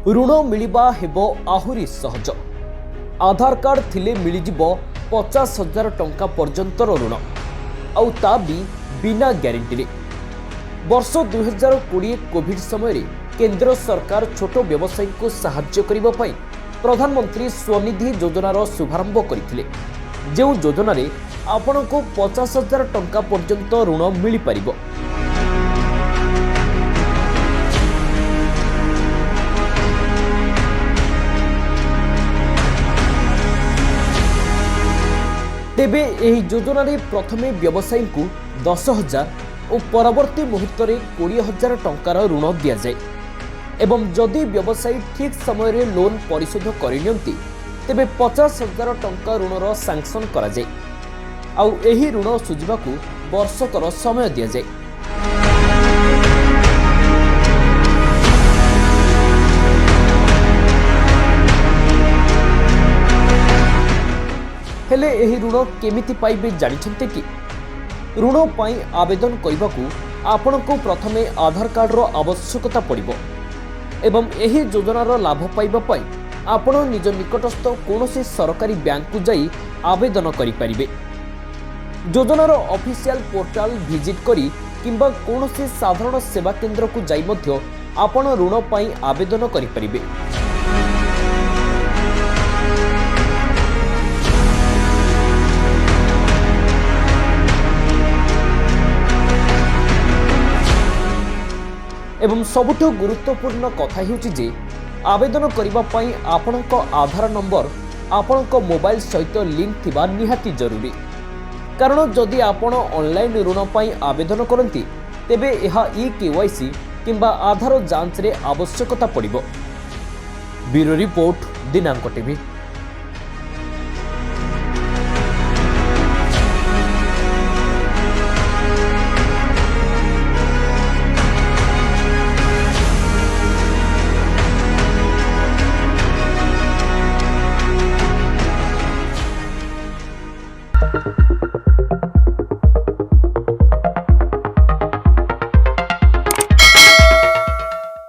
ऋण मिलिबा हेबो आहुरी सहज। आधार कार्ड थिले मिलिजिबो 50,000 टंका पर्यंतर ऋण आउ ता भी बिना ग्यारंटी। वर्ष 2020 कोविड समय केंद्र सरकार छोट व्यवसायी को साहाय्य करिबा पई प्रधानमंत्री स्वनिधि योजनार शुभारंभ करथिले। जो योजना रे आपनको 50,000 टंका पर्यंत ऋण मिली परिबो। तेबे एही योजना रे प्रथमे व्यवसायी को 10,000 और परवर्ती मुहूर्त में 20,000 टंकार ऋण दि जाए एवं जदि व्यवसायी ठीक समय रे लोन परिशोध करनियंती तेबे 50,000 टंका ऋणर सैंक्शन करा जाए आउ एही ऋण सुझिबाकू वर्षकर समय दि जाए। हेले एही ऋण केमिति पाइबे जानिछन्ते कि ऋण पाई आवेदन करने आपनको प्रथमे आधार कार्ड रो आवश्यकता पड़िबो एवं एही योजनार लाभ पाइबा पई आपण निज निकटस्थ कोनोसी सरकारी बैंक को जाई आवेदन करि परिबे। योजनार ऑफिशियल पोर्टल विजिट करी किंबा कोनोसी साधारण सेवा केंद्र को जाई मध्य आपण ऋण पाई आवेदन करि परिबे। एवं सबुठ गुरुत्वपूर्ण कथा हेउछि जे आवेदन करिबा पई आपणक आधार नंबर आपणक मोबाइल सहित लिंक थिबा निहाती जरूरी। कारण जदि आपण ऑनलाइन ऋण पई आवेदन करंती तेबे एहा ई-केवाईसी किंबा आधार जांच रे आवश्यकता पड़िबो। ब्यूरो रिपोर्ट दिनांक टीवी।